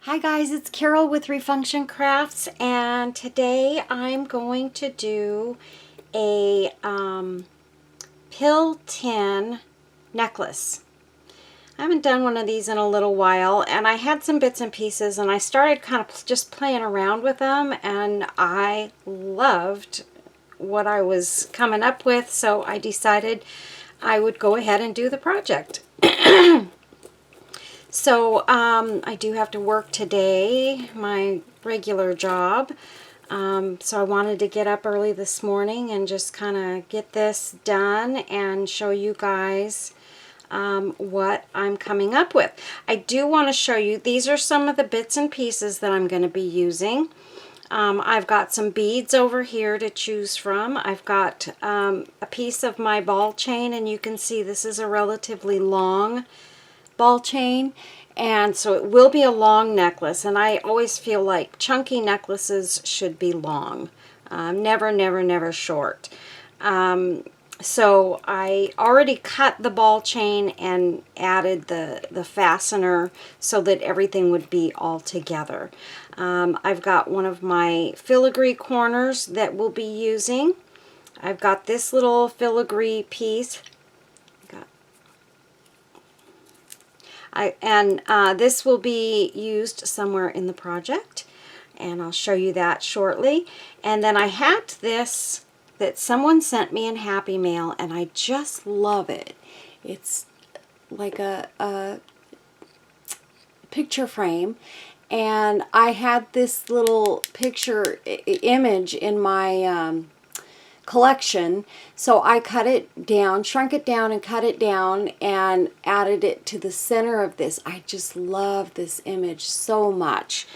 Hi guys, it's Carol with Refunction Crafts, and today I'm going to do a pill tin necklace. I haven't done one of these in a little while, and I had some bits and pieces, and I started kind of just playing around with them, and I loved what I was coming up with, so I decided I would go ahead and do the project. So I do have to work today, my regular job. So I wanted to get up early this morning and just kind of get this done and show you guys what I'm coming up with. I do want to show you, these are some of the bits and pieces that I'm going to be using. I've got some beads over here to choose from. I've got a piece of my ball chain, and you can see this is a relatively long ball chain, and so it will be a long necklace, and I always feel like chunky necklaces should be long, never short. So I already cut the ball chain and added the fastener so that everything would be all together. I've got one of my filigree corners that we'll be using. I've got this little filigree piece. This will be used somewhere in the project, and I'll show you that shortly. And then I had this that someone sent me in Happy Mail, and I just love it. It's like a picture frame, and I had this little picture image in my collection, so I cut it down, shrunk it down and cut it down and added it to the center of this. I just love this image so much.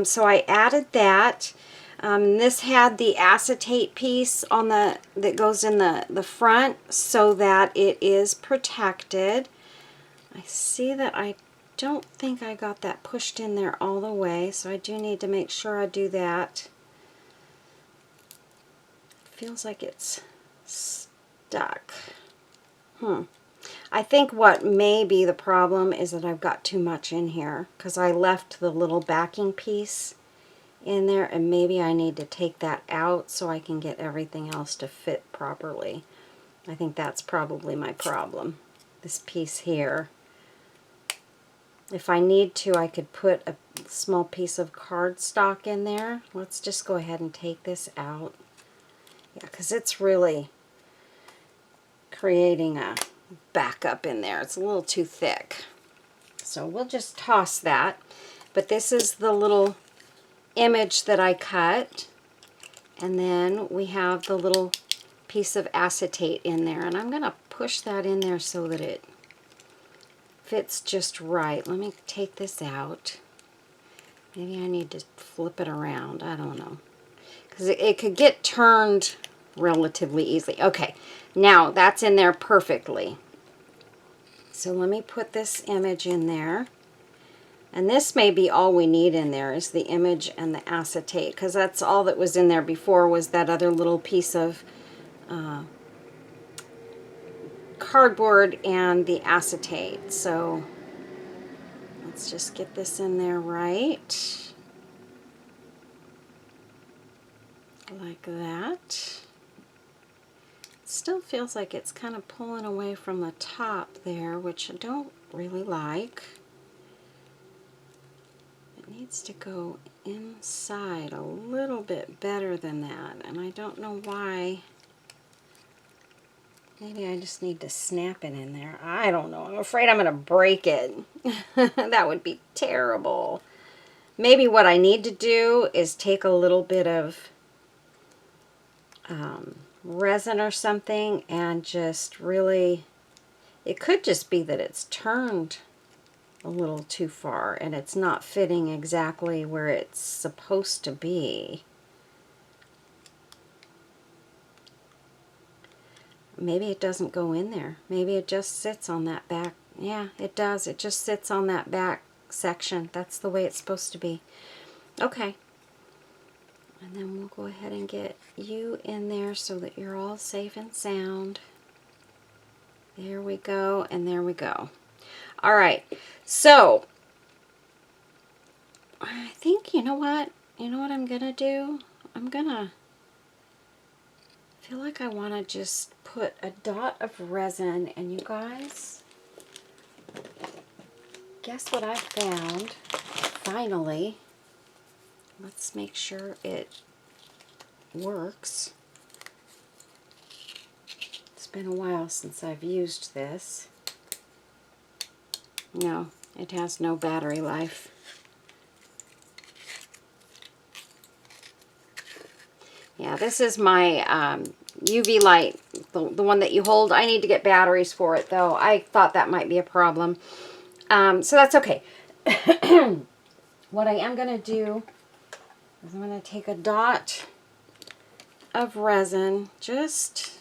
So I added that. This had the acetate piece on that goes in the front so that it is protected. I see that I don't think I got that pushed in there all the way, so I do need to make sure I do that. Feels like it's stuck. I think what may be the problem is that I've got too much in here because I left the little backing piece in there, and maybe I need to take that out so I can get everything else to fit properly. I think that's probably my problem. This piece here. If I need to, I could put a small piece of cardstock in there. Let's just go ahead and take this out. Yeah, because it's really creating a backup in there. It's a little too thick. So we'll just toss that. But this is the little image that I cut. And then we have the little piece of acetate in there. And I'm going to push that in there so that it fits just right. Let me take this out. Maybe I need to flip it around. I don't know. Because it could get turned relatively easily. Okay, now that's in there perfectly. So let me put this image in there. And this may be all we need in there is the image and the acetate, because that's all that was in there before was that other little piece of cardboard and the acetate. So let's just get this in there right. Like that. Still feels like it's kind of pulling away from the top there, which I don't really like. It needs to go inside a little bit better than that, and I don't know why. Maybe I just need to snap it in there. I don't know. I'm afraid I'm going to break it. That would be terrible. Maybe what I need to do is take a little bit of resin or something and just really, it could just be that it's turned a little too far and it's not fitting exactly where it's supposed to be. Maybe it doesn't go in there. Maybe it just sits on that back. Yeah, it does. It just sits on that back section. That's the way it's supposed to be. Okay. And then we'll go ahead and get you in there so that you're all safe and sound. There we go, and there we go. All right, so I think, you know what? You know what I'm going to do? I'm going to feel like I want to just put a dot of resin, and you guys, guess what I found? Finally, let's make sure it works. It's been a while since I've used this. No, it has no battery life. Yeah, this is my UV light, the one that you hold. I need to get batteries for it, though. I thought that might be a problem. So that's okay. What I am going to do is I'm going to take a dot of resin. Just,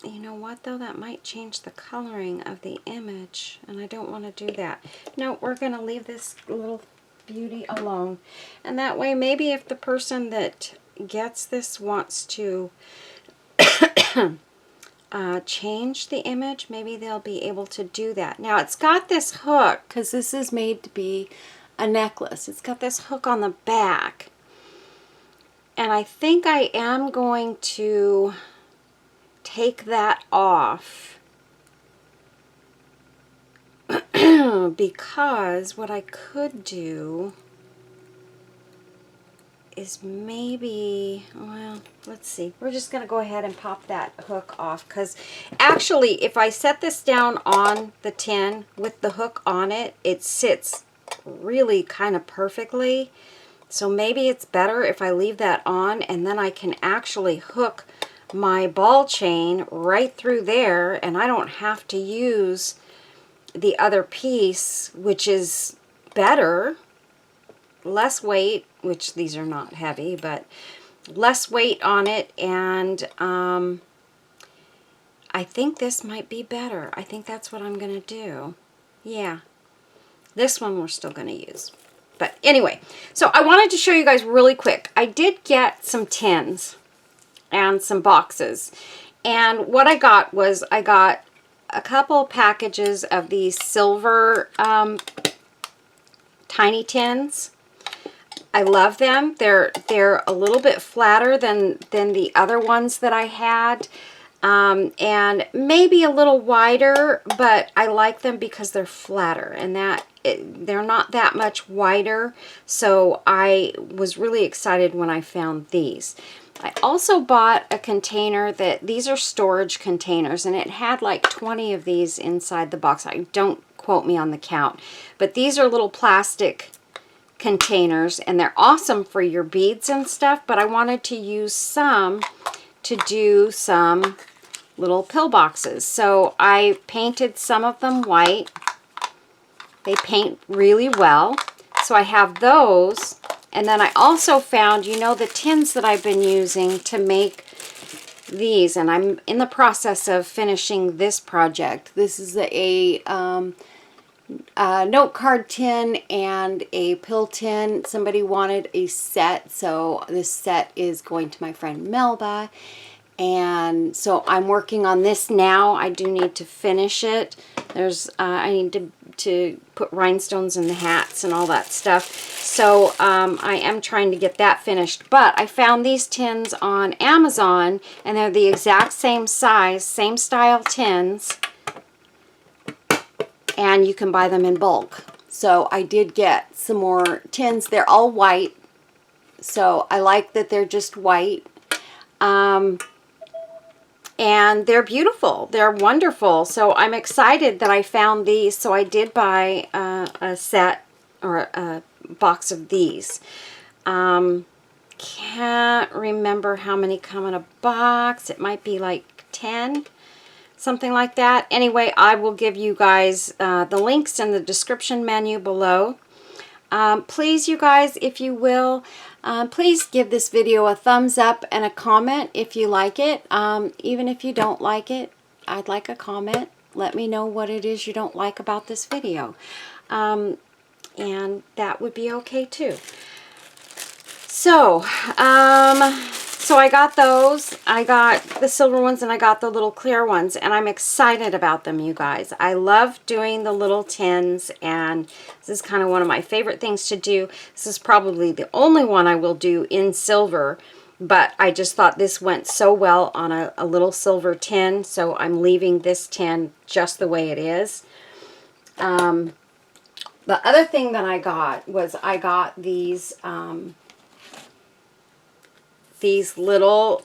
you know what, though? That might change the coloring of the image, and I don't want to do that. No, we're going to leave this little beauty alone, and that way maybe if the person that gets this wants to change the image, maybe they'll be able to do that. Now it's got this hook, because this is made to be a necklace. It's got this hook on the back, and I think I am going to take that off because what I could do is maybe, well, let's see. We're just going to go ahead and pop that hook off, because actually if I set this down on the tin with the hook on it, it sits really kind of perfectly. So maybe it's better if I leave that on, and then I can actually hook my ball chain right through there, and I don't have to use the other piece, which is better, less weight, which these are not heavy, but less weight on it, and I think this might be better. I think that's what I'm going to do. Yeah, this one we're still going to use. But anyway, so I wanted to show you guys really quick. I did get some tins and some boxes, and what I got was I got a couple packages of these silver tiny tins. I love them. They're a little bit flatter than the other ones that I had, and maybe a little wider, but I like them because they're flatter, and they're not that much wider. So I was really excited when I found these. I also bought a container these are storage containers, and it had like 20 of these inside the box. Don't quote me on the count, but these are little plastic containers, and they're awesome for your beads and stuff, but I wanted to use some to do some little pill boxes. So I painted some of them white. They paint really well. So I have those. And then I also found, you know, the tins that I've been using to make these, and I'm in the process of finishing this project. This is a note card tin and a pill tin. Somebody wanted a set, so this set is going to my friend Melba, and so I'm working on this now. I do need to finish it. I need to put rhinestones in the hats and all that stuff. So I am trying to get that finished. But I found these tins on Amazon, and they're the exact same size, same style tins, and you can buy them in bulk. So I did get some more tins. They're all white, so I like that they're just white. And they're beautiful. They're wonderful. So I'm excited that I found these. So I did buy a set or a box of these. Can't remember how many come in a box. It might be like 10, something like that. Anyway, I will give you guys the links in the description menu below. Please, you guys, if you will, please give this video a thumbs up and a comment if you like it. Even if you don't like it, I'd like a comment. Let me know what it is you don't like about this video. And that would be okay too. So, So I got those. I got the silver ones and I got the little clear ones, and I'm excited about them, you guys. I love doing the little tins, and this is kind of one of my favorite things to do. This is probably the only one I will do in silver, but I just thought this went so well on a little silver tin, so I'm leaving this tin just the way it is. The other thing that I got was I got these little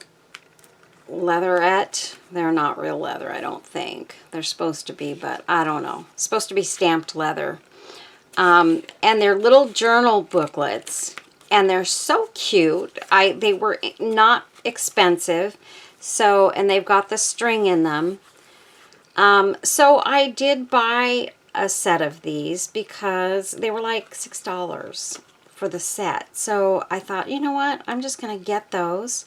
leatherette. They're not real leather, I don't think. They're supposed to be, but I don't know. It's supposed to be stamped leather. And they're little journal booklets, and they're so cute. They were not expensive, so, and they've got the string in them. So I did buy a set of these because they were like $6 for the set. So I thought, you know what, I'm just going to get those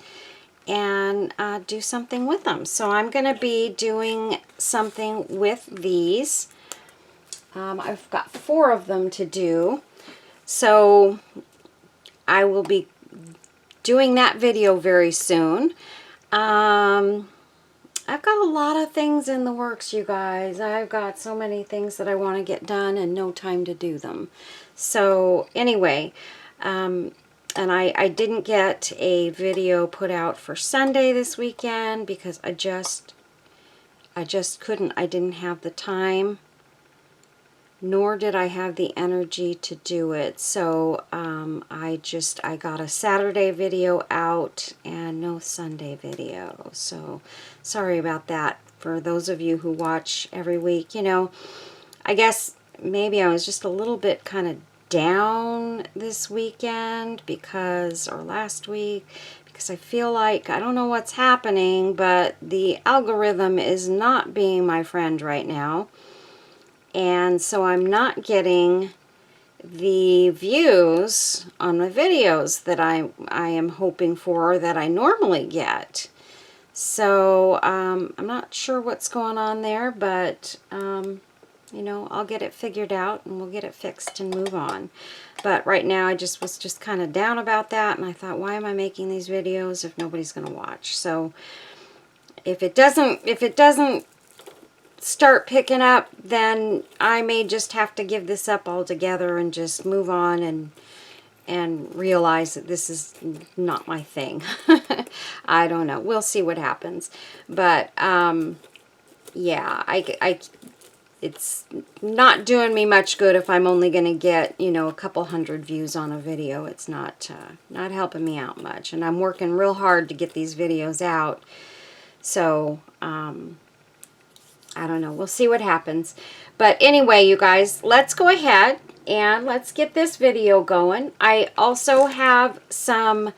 and do something with them. So I'm going to be doing something with these. I've got 4 of them to do. So I will be doing that video very soon. I've got a lot of things in the works, you guys. I've got so many things that I want to get done and no time to do them. So anyway, and I didn't get a video put out for Sunday this weekend because I just couldn't. I didn't have the time, nor did I have the energy to do it. So I got a Saturday video out and no Sunday video. So sorry about that for those of you who watch every week. You know, I guess maybe I was just a little bit kind of down this weekend or last week, because I feel like, I don't know what's happening, but the algorithm is not being my friend right now. And so I'm not getting the views on my videos that I am hoping for, that I normally get. So I'm not sure what's going on there, but you know, I'll get it figured out and we'll get it fixed and move on. But right now I was just kind of down about that, and I thought, why am I making these videos if nobody's going to watch? So if it doesn't start picking up, then I may just have to give this up altogether and just move on and realize that this is not my thing. I don't know. We'll see what happens. But yeah, it's not doing me much good if I'm only going to get, you know, a couple hundred views on a video. It's not helping me out much, and I'm working real hard to get these videos out. So I don't know. We'll see what happens. But anyway, you guys, let's go ahead and let's get this video going. I also have some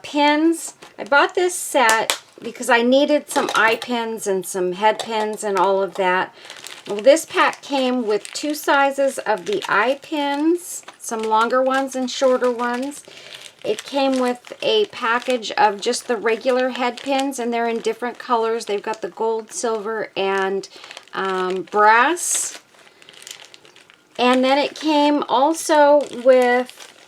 pins. I bought this set because I needed some eye pins and some head pins and all of that. Well, this pack came with 2 sizes of the eye pins, some longer ones and shorter ones. It came with a package of just the regular head pins, and they're in different colors. They've got the gold, silver, and brass. And then it came also with,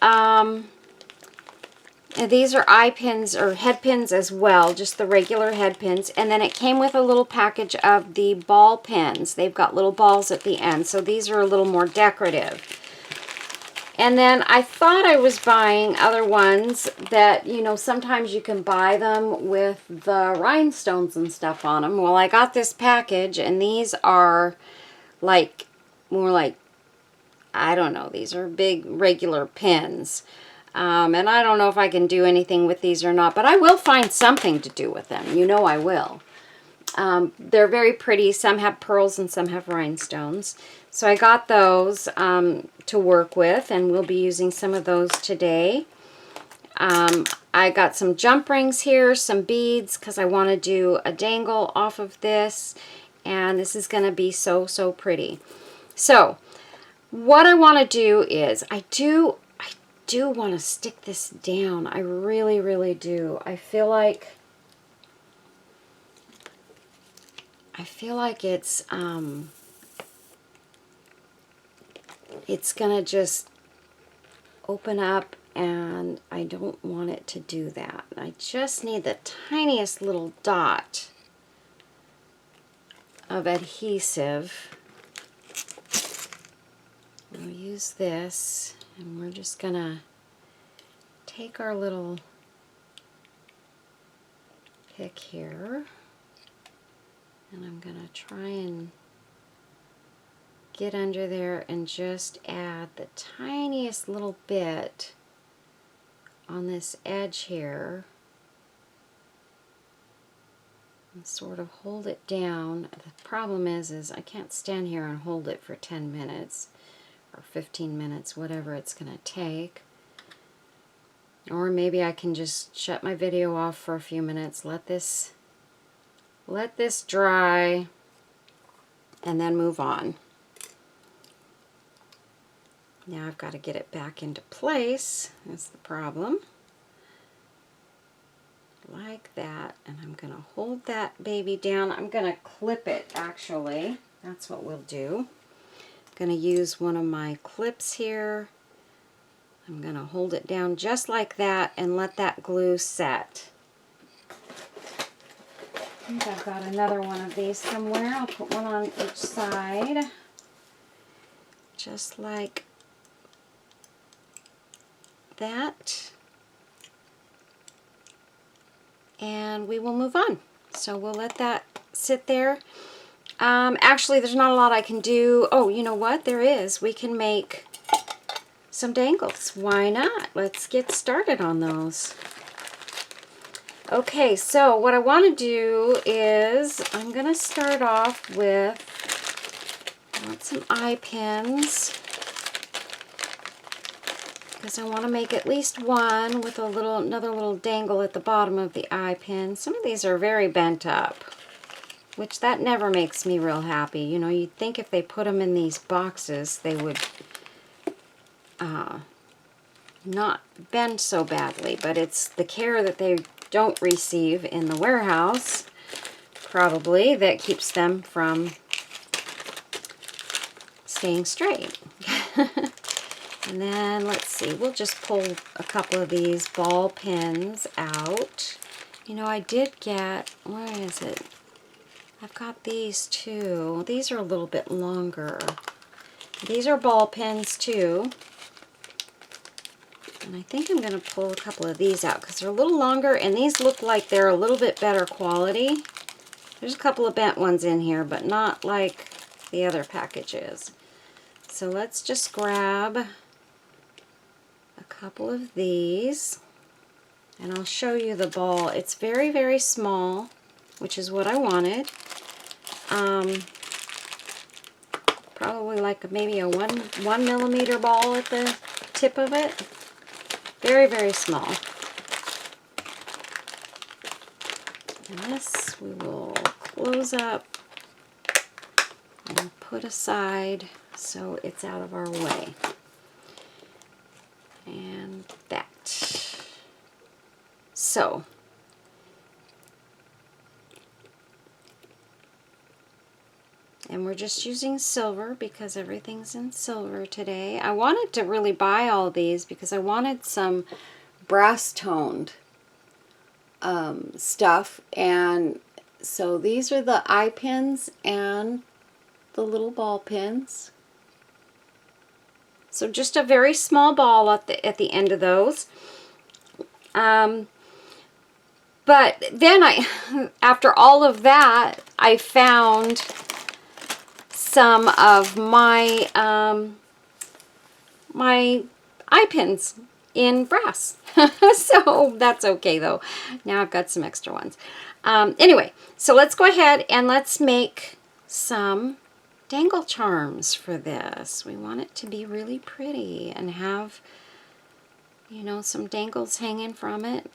these are eye pins or head pins as well, just the regular head pins. And then it came with a little package of the ball pins. They've got little balls at the end, so these are a little more decorative. And then I thought I was buying other ones that, you know, sometimes you can buy them with the rhinestones and stuff on them. Well, I got this package, and these are like, more like, I don't know, these are big regular pins. And I don't know if I can do anything with these or not, but I will find something to do with them. You know I will. They're very pretty. Some have pearls and some have rhinestones. So I got those to work with, and we'll be using some of those today. I got some jump rings here, some beads, because I want to do a dangle off of this. And this is going to be so, so pretty. So what I want to do is, I do want to stick this down. I really, really do. I feel like it's gonna just open up and I don't want it to do that. I just need the tiniest little dot of adhesive. We'll use this, and we're just gonna take our little pick here, and I'm gonna try and get under there and just add the tiniest little bit on this edge here and sort of hold it down. The problem is I can't stand here and hold it for 10 minutes or 15 minutes, whatever it's going to take. Or maybe I can just shut my video off for a few minutes, let this dry, and then move on. Now I've got to get it back into place. That's the problem. Like that, and I'm going to hold that baby down. I'm going to clip it, actually. That's what we'll do. I'm going to use one of my clips here. I'm going to hold it down just like that and let that glue set. I think I've got another one of these somewhere. I'll put one on each side. Just like that. And we will move on. So we'll let that sit there. Actually, there's not a lot I can do. Oh, you know what? There is. We can make some dangles. Why not? Let's get started on those. Okay, so what I want to do is I'm going to start off with, I want some eye pins, because I want to make at least one with another little dangle at the bottom of the eye pin. Some of these are very bent up, which that never makes me real happy. You know, you'd think if they put them in these boxes, they would not bend so badly, but it's the care that they don't receive in the warehouse, probably, that keeps them from staying straight. And then, let's see, we'll just pull a couple of these ball pins out. You know, I did get, where is it? I've got these too. These are a little bit longer. These are ball pins too. And I think I'm going to pull a couple of these out because they're a little longer, and these look like they're a little bit better quality. There's a couple of bent ones in here, but not like the other package is. So let's just grab a couple of these, and I'll show you the ball. It's very, very small, which is what I wanted. Probably like maybe a one millimeter ball at the tip of it. Very, very small. And this we will close up and put aside so it's out of our way. And that. So, and we're just using silver because everything's in silver today. I wanted to really buy all these because I wanted some brass toned stuff, and so these are the eye pins and the little ball pins. So just a very small ball at the end of those. But then after all of that, I found some of my my eye pins in brass. So that's okay though. Now I've got some extra ones. Anyway, so let's go ahead and let's make some dangle charms for this. We want it to be really pretty and have, you know, some dangles hanging from it.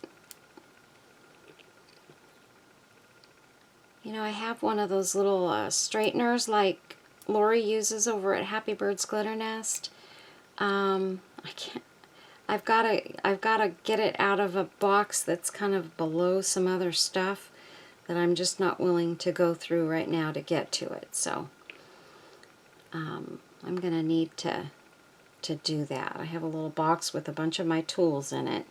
You know, I have one of those little straighteners like Lori uses over at Happy Bird's Glitter Nest. I've got to get it out of a box that's kind of below some other stuff that I'm just not willing to go through right now to get to it. So I'm going to need to to do that. I have a little box with a bunch of my tools in it.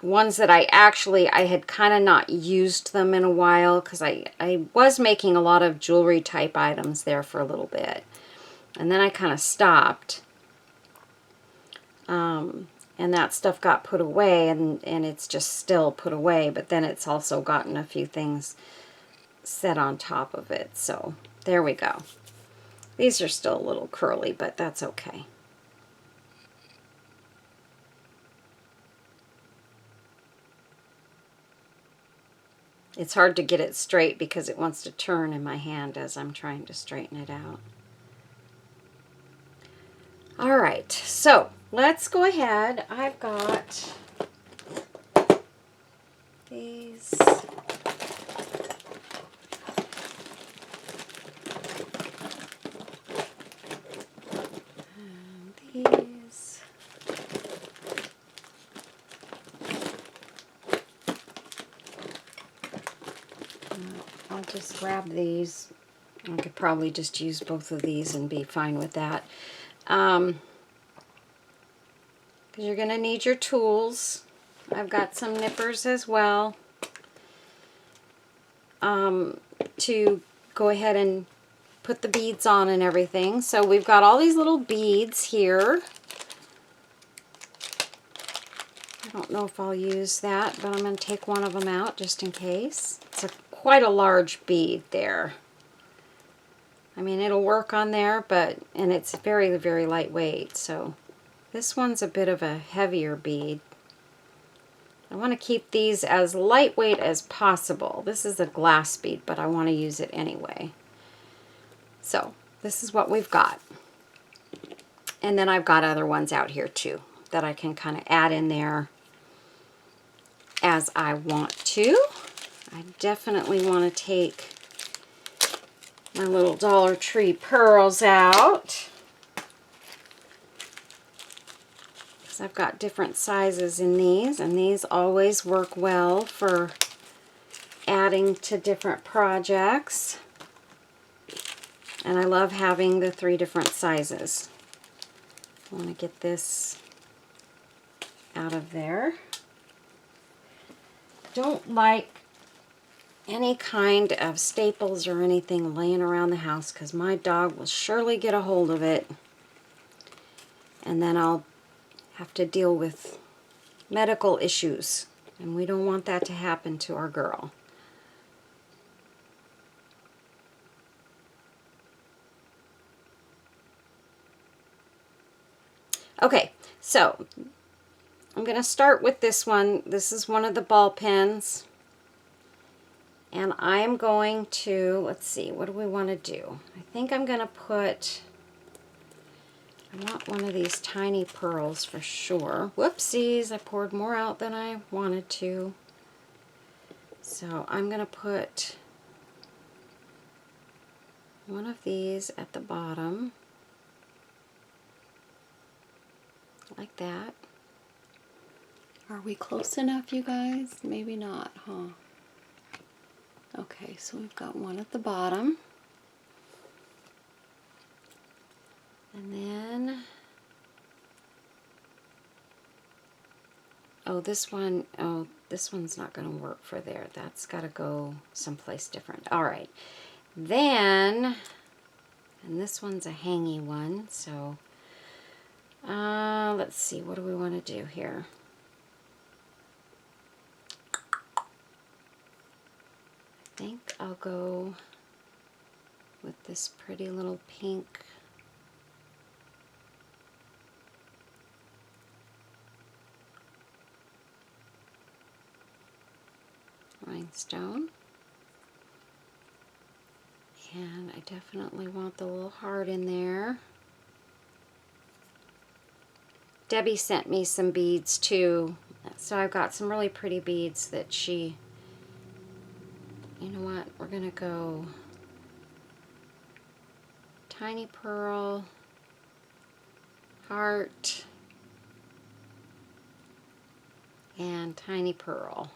Ones that I had kind of not used them in a while because I was making a lot of jewelry type items there for a little bit. And then I kind of stopped. And that stuff got put away, and it's just still put away, but then it's also gotten a few things set on top of it. So there we go. These are still a little curly, but that's okay. It's hard to get it straight because it wants to turn in my hand as I'm trying to straighten it out. All right, so let's go ahead. I've got these. And these. I'll just grab these. I could probably just use both of these and be fine with that. Because you're going to need your tools. I've got some nippers as well to go ahead and put the beads on and everything. So we've got all these little beads here. I don't know if I'll use that, but I'm going to take one of them out just in case. It's quite a large bead there. I mean, it'll work on there, and it's very, very lightweight. So this one's a bit of a heavier bead. I want to keep these as lightweight as possible. This is a glass bead, but I want to use it anyway. So this is what we've got. And then I've got other ones out here too that I can kind of add in there as I want to. I definitely want to take my little Dollar Tree pearls out. Because I've got different sizes in these, and these always work well for adding to different projects. And I love having the 3 different sizes. I want to get this out of there. Don't like any kind of staples or anything laying around the house because my dog will surely get a hold of it, and then I'll have to deal with medical issues, and we don't want that to happen to our girl. Okay, so I'm going to start with this one. This is one of the ball pens. And I'm going to, let's see, what do we want to do? I think I'm going to put, I want one of these tiny pearls for sure. Whoopsies, I poured more out than I wanted to. So I'm going to put one of these at the bottom. Like that. Are we close enough, you guys? Maybe not, huh? Okay, so we've got one at the bottom. And then, this one's not going to work for there. That's got to go someplace different. All right. Then, and this one's a hangy one, so let's see, what do we want to do here? I think I'll go with this pretty little pink rhinestone. And I definitely want the little heart in there. Debbie sent me some beads too, so I've got some really pretty beads that she, you know what, we're going to go tiny pearl, heart, and tiny pearl.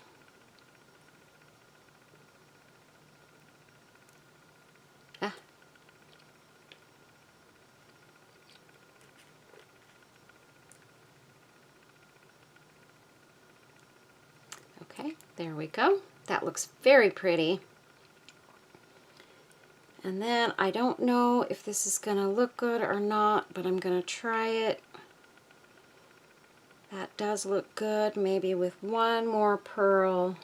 There we go. That looks very pretty. And then I don't know if this is going to look good or not, but I'm going to try it. That does look good, maybe with one more pearl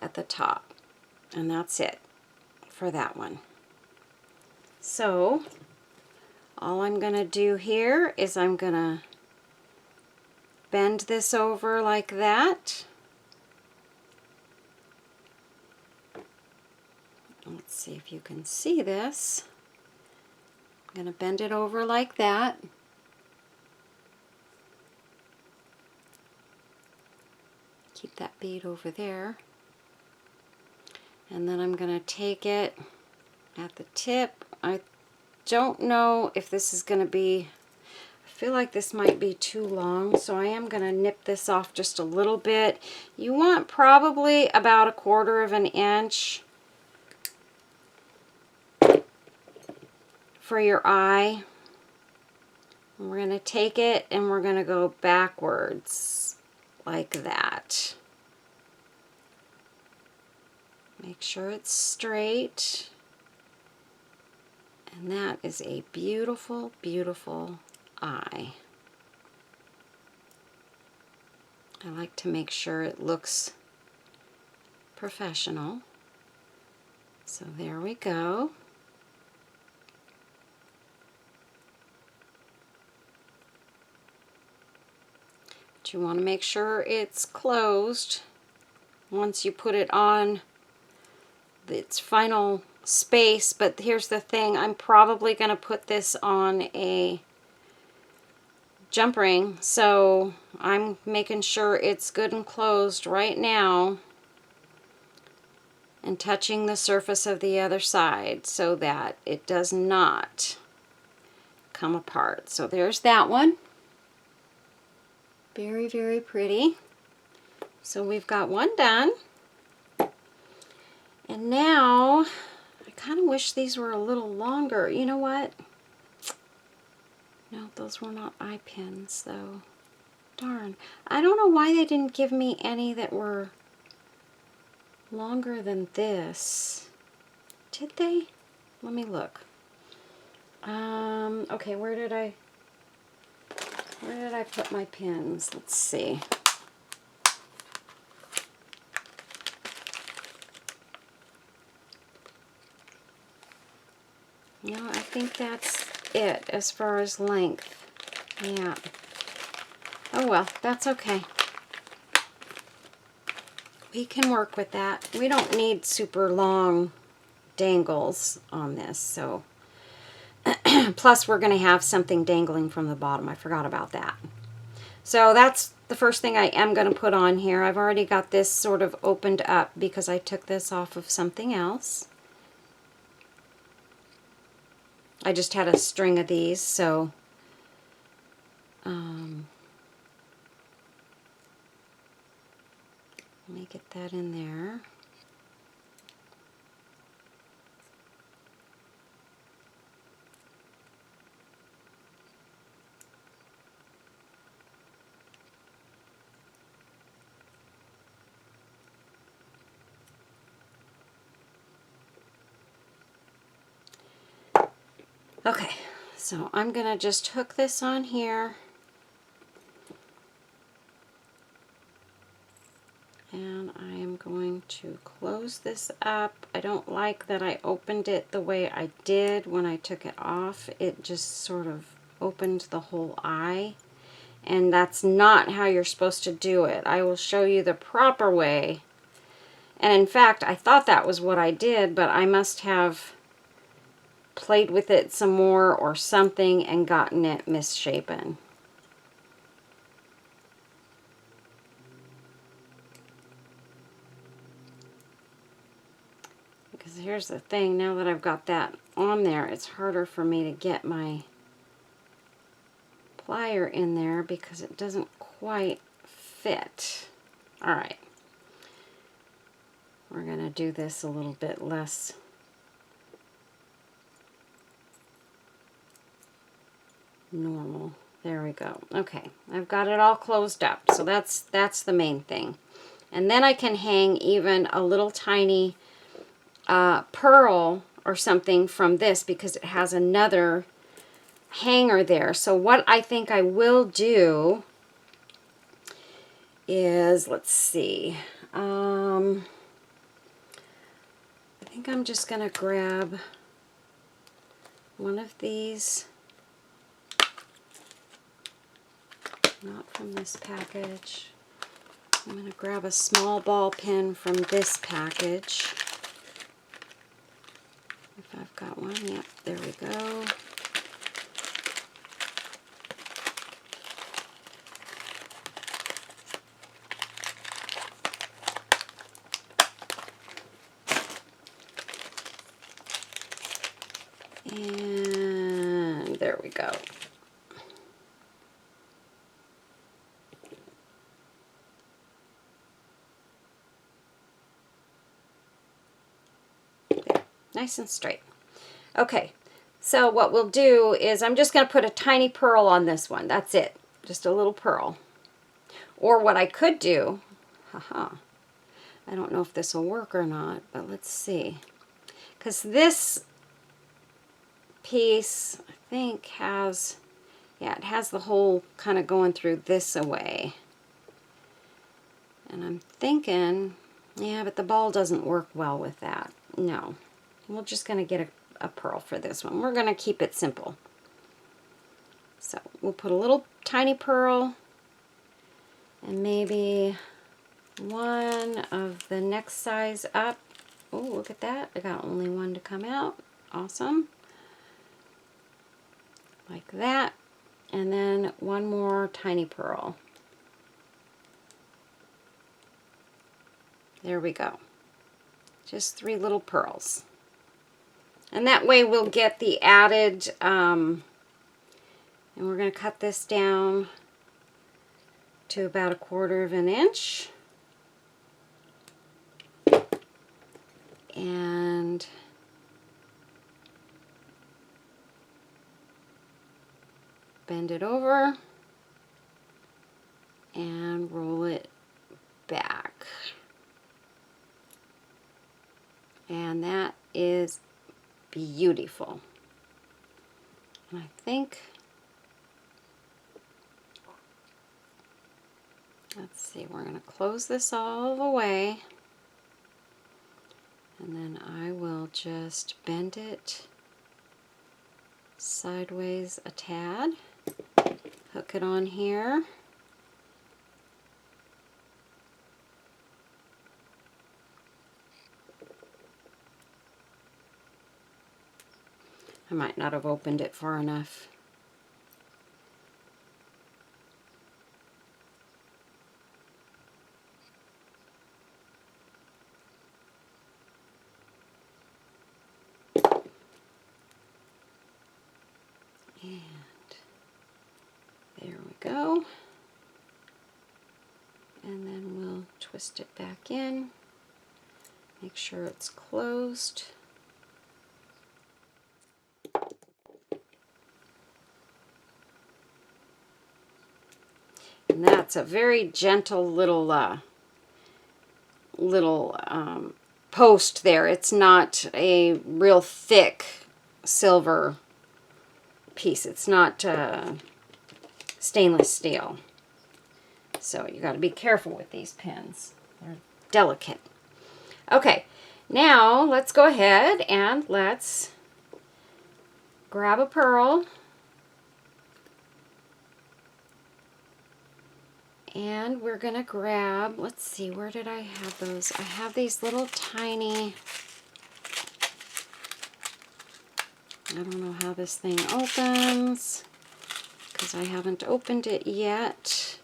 at the top. And that's it for that one. So all I'm going to do here is I'm going to bend this over like that. Let's see if you can see this. I'm going to bend it over like that. Keep that bead over there. And then I'm going to take it at the tip. I don't know if this is going to be, I feel like this might be too long, so I am going to nip this off just a little bit. You want probably about 1/4 inch for your eye. And we're going to take it and we're going to go backwards like that. Make sure it's straight. And that is a beautiful, beautiful eye. I like to make sure it looks professional. So there we go. But you want to make sure it's closed once you put it on its final space. But here's the thing, I'm probably going to put this on a jump ring, so I'm making sure it's good and closed right now and touching the surface of the other side so that it does not come apart. So there's that one. Very, very pretty. So we've got one done. And now, I kind of wish these were a little longer. You know what? No, those were not eye pins, though. Darn. I don't know why they didn't give me any that were longer than this. Did they? Let me look. Okay, where did I put my pins? Let's see. No, I think that's it as far as length. Yeah. Oh well, that's okay. We can work with that. We don't need super long dangles on this, so. Plus we're going to have something dangling from the bottom. I forgot about that. So that's the first thing I am going to put on here. I've already got this sort of opened up because I took this off of something else. I just had a string of these, so let me get that in there. Okay, so I'm going to just hook this on here. And I am going to close this up. I don't like that I opened it the way I did when I took it off. It just sort of opened the whole eye. And that's not how you're supposed to do it. I will show you the proper way. And in fact, I thought that was what I did, but I must have played with it some more or something and gotten it misshapen. Because here's the thing, now that I've got that on there, it's harder for me to get my plier in there because it doesn't quite fit. All right. We're going to do this a little bit less normal. There we go. Okay, I've got it all closed up, so that's the main thing. And then I can hang even a little tiny pearl or something from this because it has another hanger there. So what I think I will do is, let's see, I think I'm just going to grab one of these, not from this package. I'm going to grab a small ball pen from this package. If I've got one, yep, there we go. And there we go. There, nice and straight. Okay, so what we'll do is I'm just going to put a tiny pearl on this one. That's it, just a little pearl. Or what I could do, haha, I don't know if this will work or not, but let's see. Because this piece, I think, has, yeah, it has the hole kind of going through this away. And I'm thinking, yeah, but the ball doesn't work well with that. No, we're just going to get a pearl for this one. We're going to keep it simple. So we'll put a little tiny pearl and maybe one of the next size up. Oh, look at that. I got only one to come out. Awesome. Like that. And then one more tiny pearl. There we go. Just 3 little pearls. And that way we'll get the added, and we're going to cut this down to about 1/4 of an inch. And bend it over and roll it back. And that is beautiful. And I think, let's see, we're going to close this all the way. And then I will just bend it sideways a tad. Hook it on here. I might not have opened it far enough. And there we go. And then we'll twist it back in. Make sure it's closed. And that's a very gentle little post there. It's not a real thick silver piece. It's not stainless steel. So you got to be careful with these pins. They're delicate. Okay, now let's go ahead and let's grab a pearl. And we're going to grab, let's see, where did I have those? I have these little tiny, I don't know how this thing opens because I haven't opened it yet.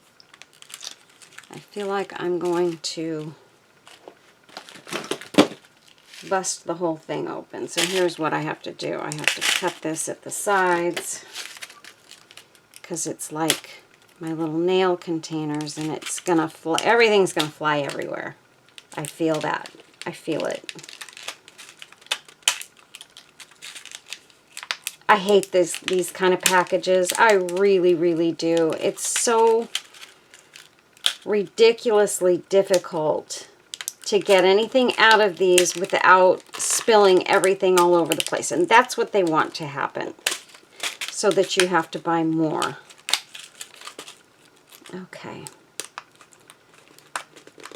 I feel like I'm going to bust the whole thing open. So here's what I have to do. I have to cut this at the sides because it's like my little nail containers, and it's gonna fly, everything's gonna fly everywhere. I feel that. I feel it. I hate these kind of packages. I really, really do. It's so ridiculously difficult to get anything out of these without spilling everything all over the place. And that's what they want to happen, so that you have to buy more. Okay.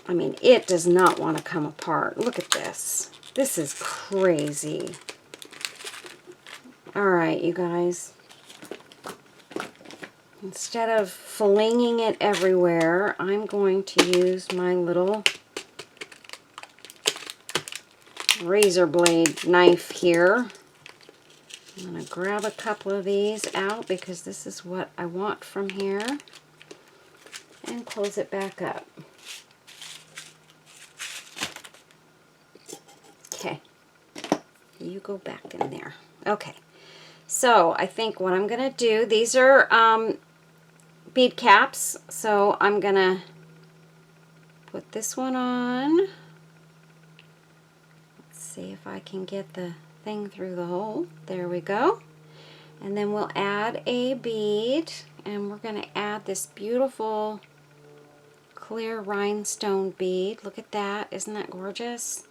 I mean, it does not want to come apart. Look at this. This is crazy. All right, you guys. Instead of flinging it everywhere, I'm going to use my little razor blade knife here. I'm going to grab a couple of these out because this is what I want from here, and close it back up. Okay, you go back in there. Okay, so I think what I'm going to do, these are bead caps, so I'm going to put this one on. Let's see if I can get the thing through the hole. There we go. And then we'll add a bead, and we're going to add this beautiful clear rhinestone bead. Look at that. Isn't that gorgeous?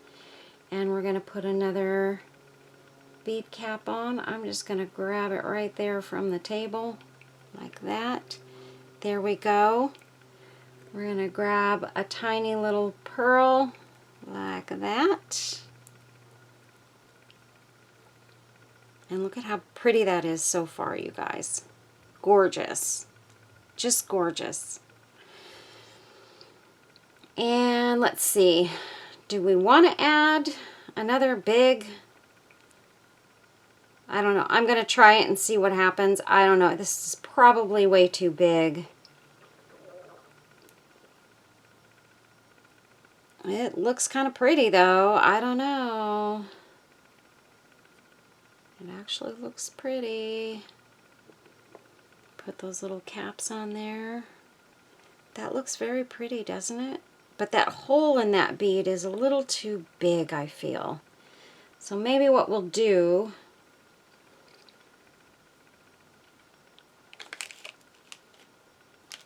And we're going to put another bead cap on. I'm just going to grab it right there from the table like that. There we go. We're going to grab a tiny little pearl like that. And look at how pretty that is so far, you guys. Gorgeous. Just gorgeous. And let's see. Do we want to add another big? I don't know. I'm going to try it and see what happens. I don't know. This is probably way too big. It looks kind of pretty though. I don't know. It actually looks pretty. Put those little caps on there. That looks very pretty, doesn't it? But that hole in that bead is a little too big, I feel. So maybe what we'll do,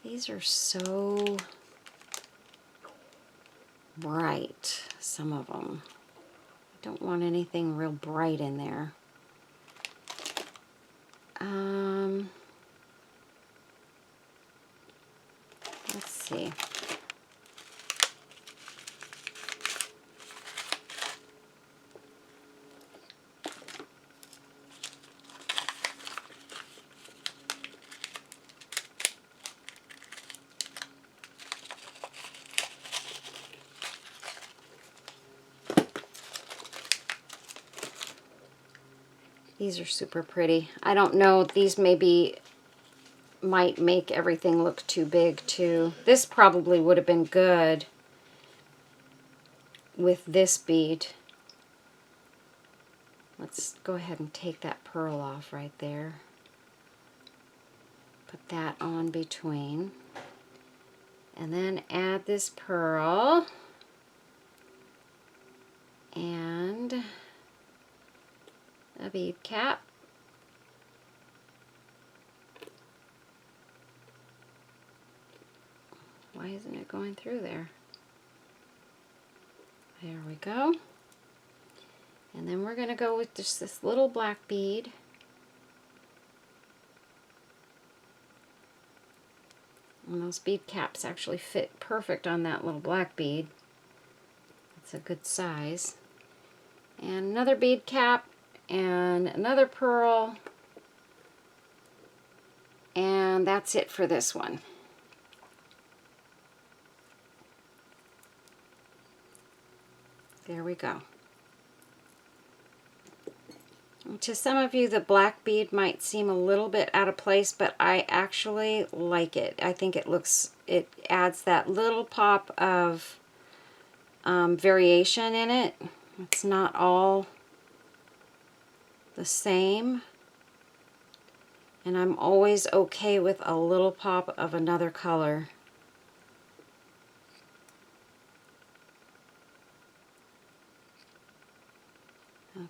these are so bright, some of them. I don't want anything real bright in there. Let's see. These are super pretty. I don't know, these might make everything look too big too. This probably would have been good with this bead. Let's go ahead and take that pearl off right there. Put that on between. And then add this pearl. And a bead cap. Why isn't it going through there? There we go. And then we're going to go with just this little black bead. And those bead caps actually fit perfect on that little black bead. It's a good size. And another bead cap and another pearl. And that's it for this one. There we go. To some of you, the black bead might seem a little bit out of place, but I actually like it. I think it adds that little pop of variation in it. It's not all the same. And I'm always okay with a little pop of another color.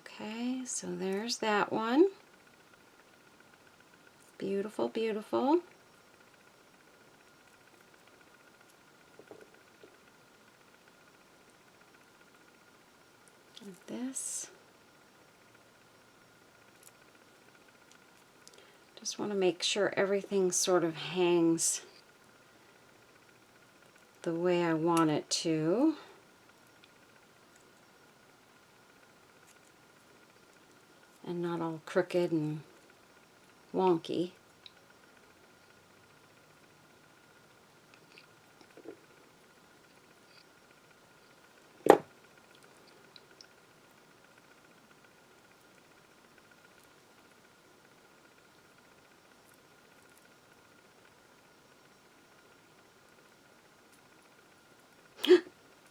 Okay, so there's that one. Beautiful, beautiful. this. Just want to make sure everything sort of hangs the way I want it to. And not all crooked and wonky.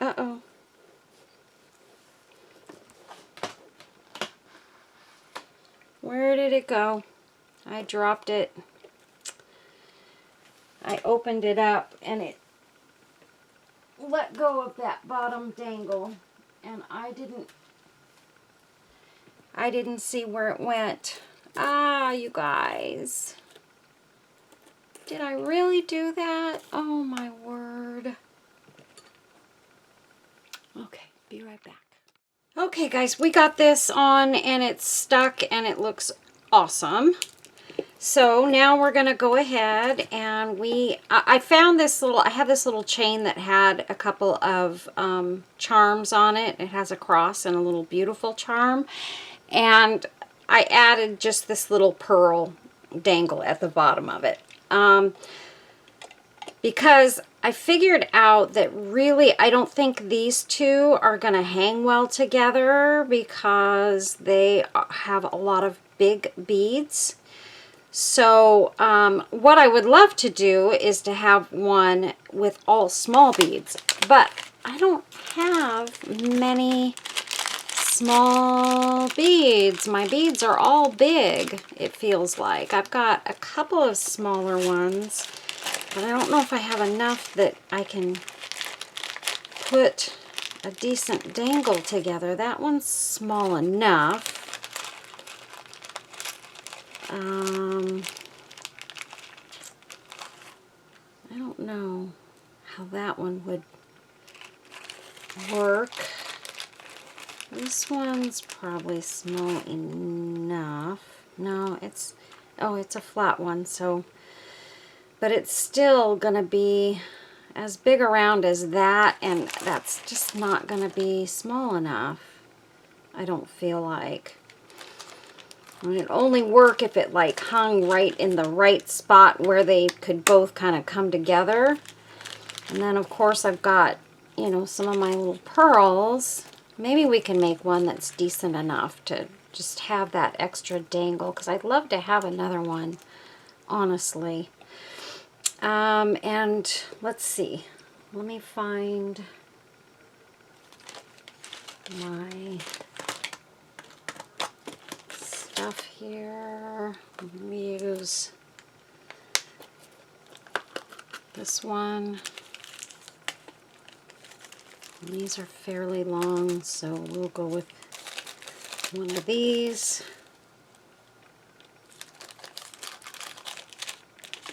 Uh-oh. Where did it go? I dropped it. I opened it up and it let go of that bottom dangle, and I didn't see where it went. Ah, you guys. Did I really do that? Oh my word. Okay, be right back. Okay guys, we got this on and it's stuck and it looks awesome. So now we're gonna go ahead and I found this little, I have this little chain that had a couple of charms on it. It has a cross and a little beautiful charm. And I added just this little pearl dangle at the bottom of it. Because I figured out that really I don't think these two are going to hang well together because they have a lot of big beads. So what I would love to do is to have one with all small beads, but I don't have many small beads. My beads are all big, it feels like. I've got a couple of smaller ones, but I don't know if I have enough that I can put a decent dangle together. That one's small enough. I don't know how that one would work. This one's probably small enough. No, it's a flat one, so, but it's still gonna be as big around as that, and that's just not gonna be small enough, I don't feel like. And it'd only work if it like hung right in the right spot where they could both kind of come together. And then of course I've got, you know, some of my little pearls. Maybe we can make one that's decent enough to just have that extra dangle, because I'd love to have another one, honestly. And let's see. Let me find my stuff here. I'm going to use this one. And these are fairly long, so we'll go with one of these.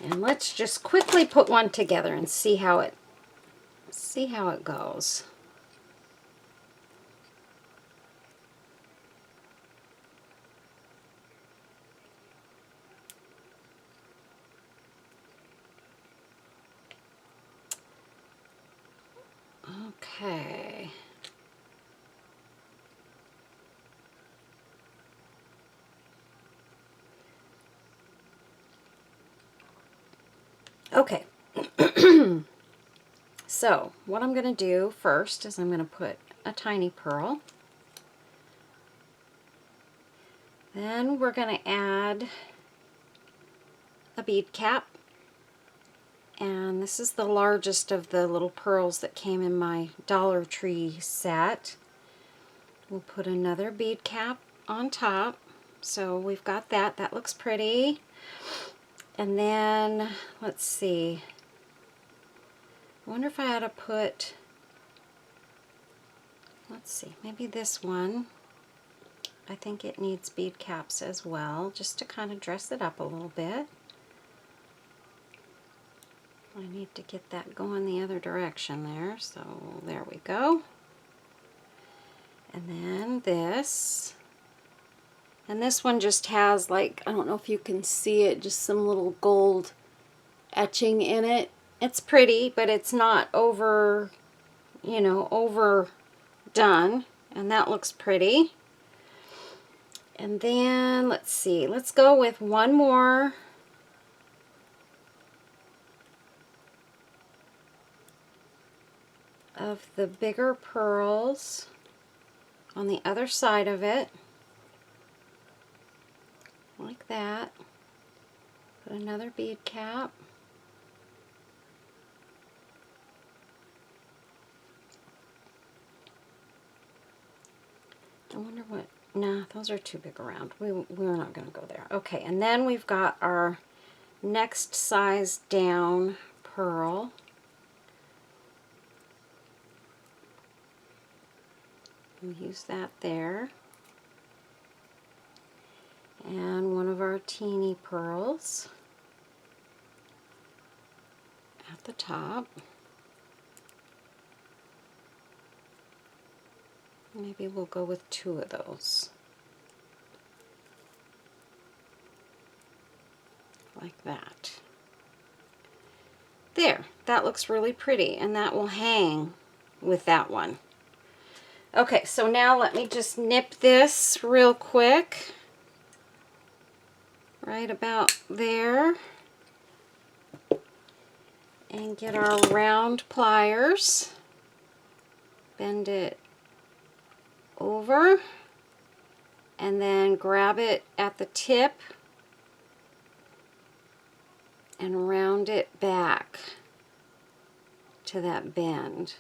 And let's just quickly put one together and see how it goes. Okay. Okay. So what I'm going to do first is I'm going to put a tiny pearl. Then we're going to add a bead cap. And this is the largest of the little pearls that came in my Dollar Tree set. We'll put another bead cap on top. So we've got that. That looks pretty. And then, let's see. I wonder if I ought to put, let's see, maybe this one. I think it needs bead caps as well, just to kind of dress it up a little bit. I need to get that going the other direction there, so there we go. And then this. And this one just has, like, I don't know if you can see it, just some little gold etching in it. It's pretty, but it's not over, you know, overdone. And that looks pretty. And then, let's see, let's go with one more of the bigger pearls on the other side of it, like that. Put another bead cap. I wonder what, nah, those are too big around. We're not going to go there. Okay, and then we've got our next size down pearl. We'll use that there. And one of our teeny pearls at the top. Maybe we'll go with 2 of those. Like that. There, that looks really pretty, and that will hang with that one. Okay, so now let me just nip this real quick. Right about there. And get our round pliers. Bend it over. And then grab it at the tip and round it back to that bend.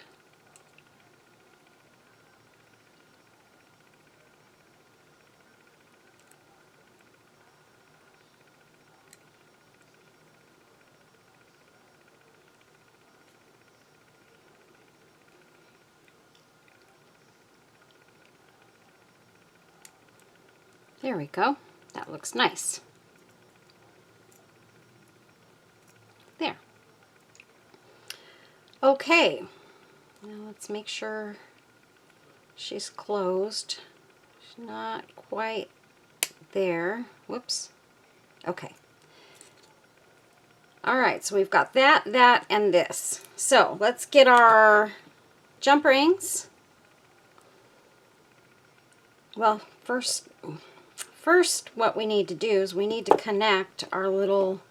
There we go. That looks nice. There. Okay. Now let's make sure she's closed. She's not quite there. Whoops. Okay. All right, so we've got that, and this. So let's get our jump rings. Well, first what we need to do is we need to connect our little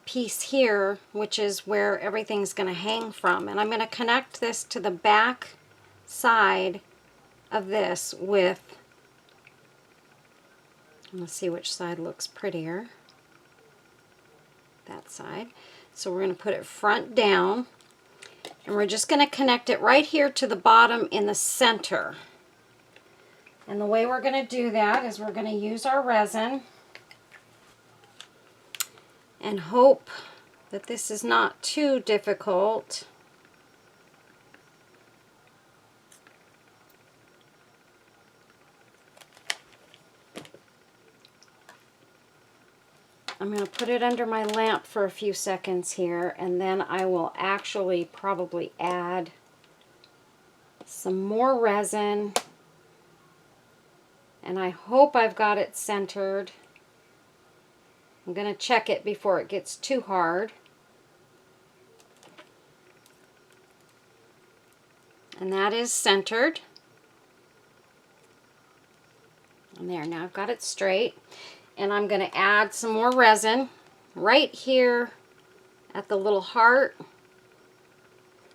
piece here, which is where everything's going to hang from. And I'm going to connect this to the back side of this with, let's see which side looks prettier. That side. So we're going to put it front down, and we're just going to connect it right here to the bottom in the center. And the way we're going to do that is we're going to use our resin and hope that this is not too difficult. I'm going to put it under my lamp for a few seconds here, and then I will actually probably add some more resin. And I hope I've got it centered. I'm going to check it before it gets too hard. And that is centered. And there, now I've got it straight. And I'm going to add some more resin right here at the little heart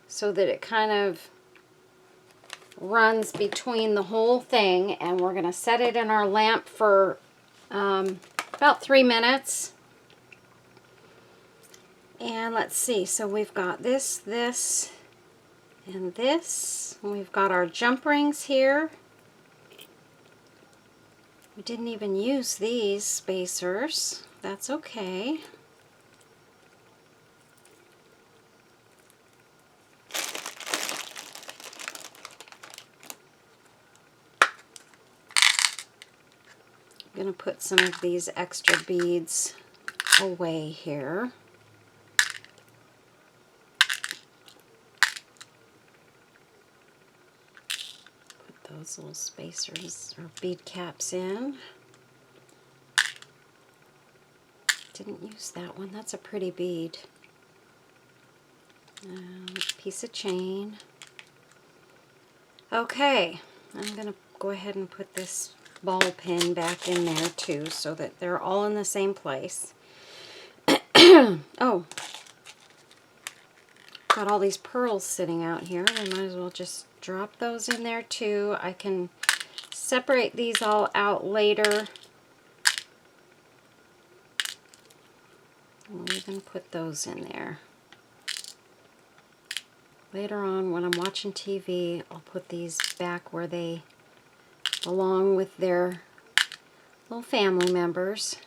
so that it kind of runs between the whole thing. And we're going to set it in our lamp for about 3 minutes. And let's see, so we've got this, this, and this. And we've got our jump rings here. We didn't even use these spacers. That's okay. I'm going to put some of these extra beads away here. those little spacers or bead caps in. Didn't use that one. That's a pretty bead. Piece of chain. Okay, I'm going to go ahead and put this ball pin back in there too so that they're all in the same place. Oh, got all these pearls sitting out here. I might as well just drop those in there too. I can separate these all out later. We'll even put those in there. Later on when I'm watching TV, I'll put these back where they belong with their little family members.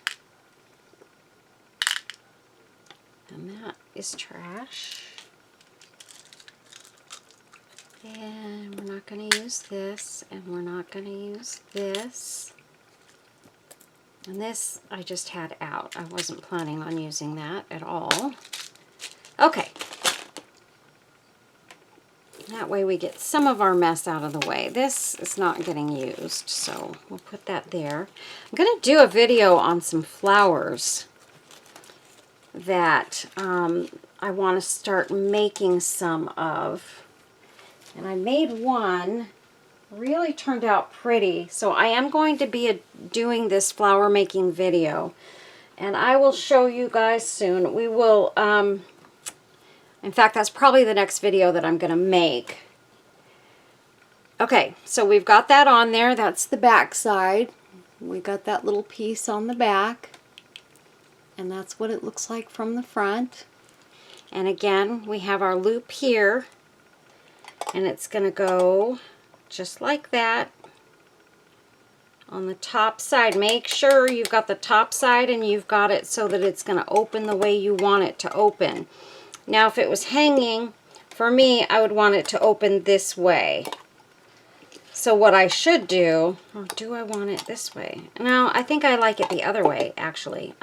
And that is trash. And we're not going to use this, and we're not going to use this. And this I just had out. I wasn't planning on using that at all. Okay. That way we get some of our mess out of the way. This is not getting used, so we'll put that there. I'm going to do a video on some flowers that I want to start making some of. And I made one, really turned out pretty. So I am going to be doing this flower making video. And I will show you guys soon. We will, in fact, that's probably the next video that I'm going to make. Okay, so we've got that on there. That's the back side. We got that little piece on the back. And that's what it looks like from the front. And again, we have our loop here. And it's going to go just like that on the top side. Make sure you've got the top side and you've got it so that it's going to open the way you want it to open. Now, if it was hanging, for me, I would want it to open this way. So what I should do, or do I want it this way? No, I think I like it the other way, actually.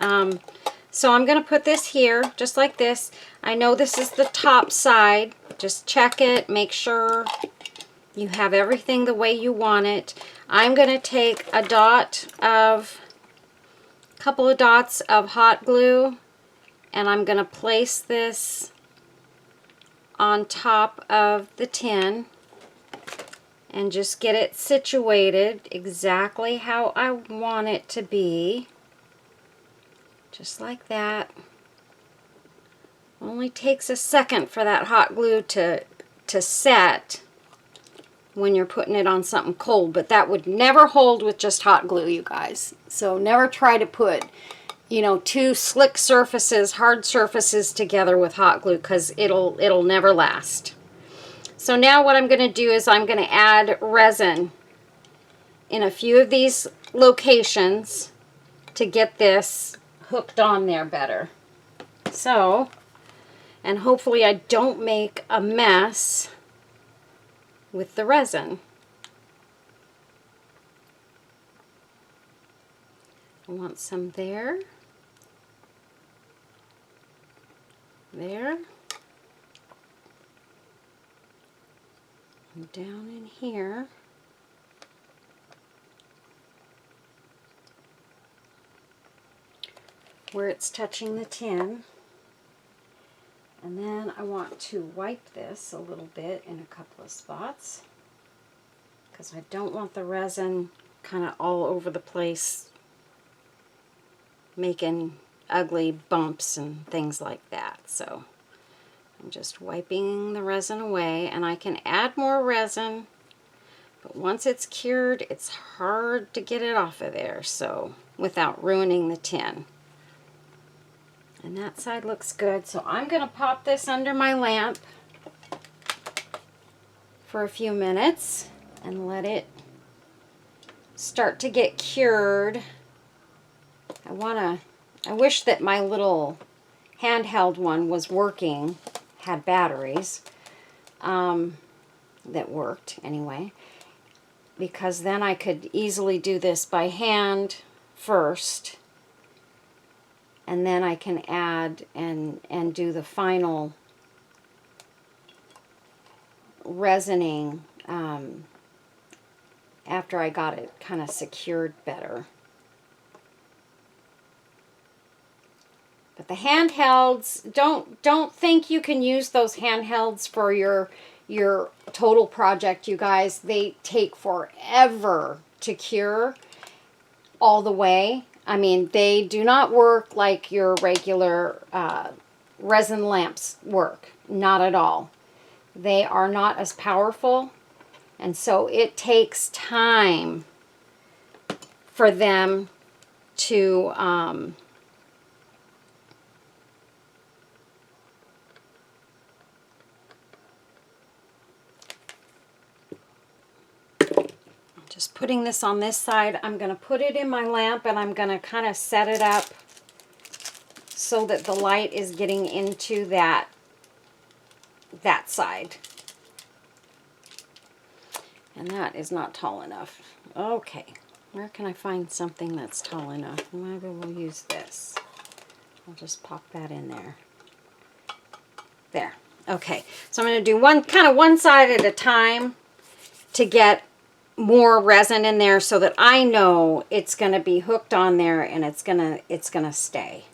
So I'm going to put this here, just like this. I know this is the top side. Just check it, make sure you have everything the way you want it. I'm going to take a couple of dots of hot glue, and I'm going to place this on top of the tin and just get it situated exactly how I want it to be. Just like that. Only takes a second for that hot glue to set when you're putting it on something cold, but that would never hold with just hot glue, you guys. So never try to put, you know, two slick surfaces, hard surfaces together with hot glue, because it'll never last. So now what I'm going to do is I'm going to add resin in a few of these locations to get this hooked on there better. So, and hopefully I don't make a mess with the resin. I want some there, there, and down in here. Where it's touching the tin. And then I want to wipe this a little bit in a couple of spots, because I don't want the resin kind of all over the place making ugly bumps and things like that. So I'm just wiping the resin away, and I can add more resin, but once it's cured, it's hard to get it off of there, so without ruining the tin. And that side looks good, so I'm going to pop this under my lamp for a few minutes and let it start to get cured. I wish that my little handheld one was working, had batteries that worked anyway, because then I could easily do this by hand first, and then I can add and do the final resining after I got it kind of secured better. But the handhelds, don't think you can use those handhelds for your total project, you guys. They take forever to cure all the way. I mean, they do not work like your regular resin lamps work. Not at all. They are not as powerful, and so it takes time for them to just putting this on this side. I'm going to put it in my lamp, and I'm going to kind of set it up so that the light is getting into that side. And that is not tall enough. Okay, where can I find something that's tall enough? Maybe we'll use this. I'll just pop that in there. There. Okay, so I'm going to do one side at a time to get more resin in there so that I know it's going to be hooked on there and it's going to stay.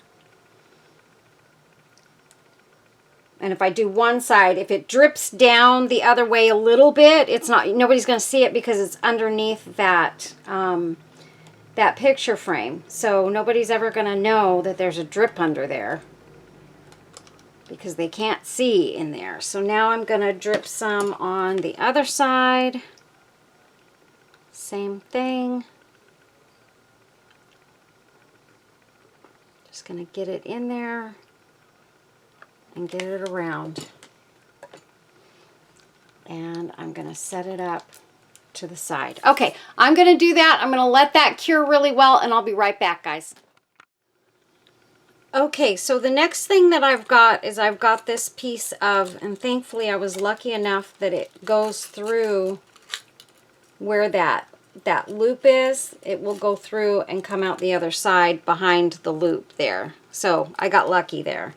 And if I do one side, if it drips down the other way a little bit, nobody's going to see it because it's underneath that that picture frame. So nobody's ever going to know that there's a drip under there because they can't see in there. So now I'm going to drip some on the other side. Same thing. Just going to get it in there and get it around. And I'm going to set it up to the side. Okay, I'm going to do that. I'm going to let that cure really well, and I'll be right back, guys. Okay, so the next thing that I've got is I've got this piece of, and thankfully I was lucky enough that it goes through where that loop is. It will go through and come out the other side behind the loop there. So I got lucky there.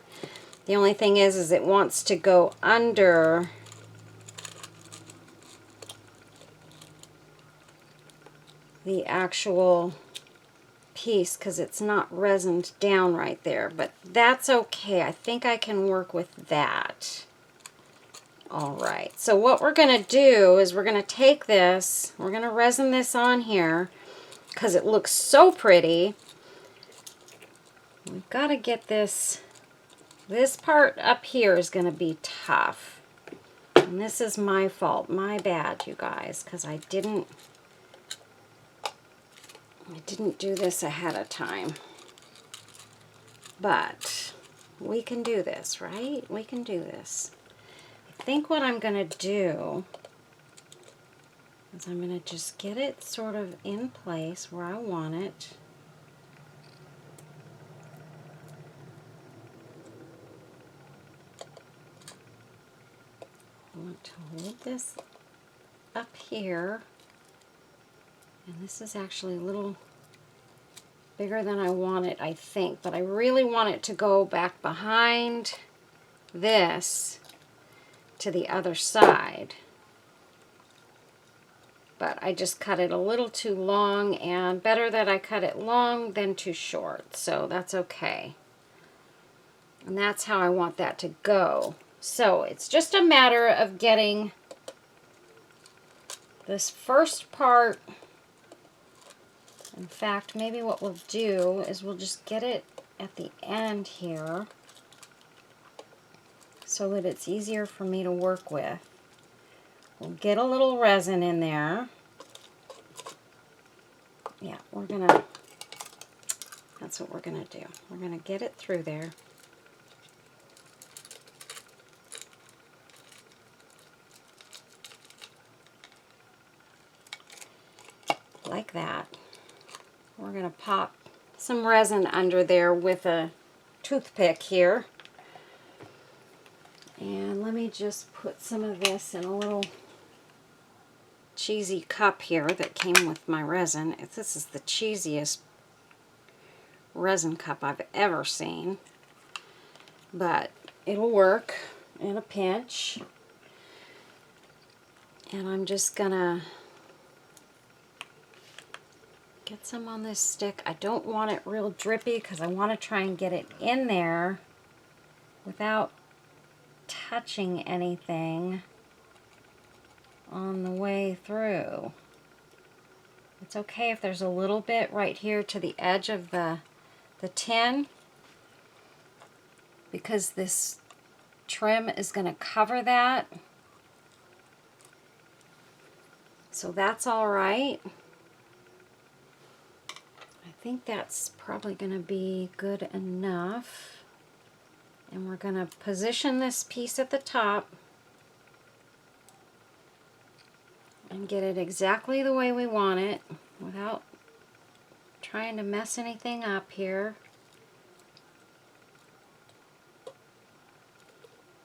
The only thing is it wants to go under the actual piece because it's not resined down right there, but that's okay. I think I can work with that. All right, so what we're going to do is we're going to take this, we're going to resin this on here because it looks so pretty. We've got to get this part up here is going to be tough. And this is my fault, my bad, you guys, because I didn't do this ahead of time. But we can do this, right? We can do this. I think what I'm going to do is I'm going to just get it sort of in place where I want it. I want to hold this up here, and this is actually a little bigger than I want it, I think, but I really want it to go back behind this to the other side. But I just cut it a little too long, and better that I cut it long than too short, so that's okay. And that's how I want that to go. So it's just a matter of getting this first part. In fact, maybe what we'll do is we'll just get it at the end here so that it's easier for me to work with. We'll get a little resin in there. Yeah, that's what we're gonna do. We're gonna get it through there. Like that. We're going to pop some resin under there with a toothpick here. And let me just put some of this in a little cheesy cup here that came with my resin. This is the cheesiest resin cup I've ever seen. But it'll work in a pinch. And I'm just going to Get some on this stick. I don't want it real drippy because I want to try and get it in there without touching anything on the way through. It's okay if there's a little bit right here to the edge of the tin, because this trim is going to cover that. So that's all right. I think that's probably going to be good enough. And we're going to position this piece at the top and get it exactly the way we want it without trying to mess anything up here.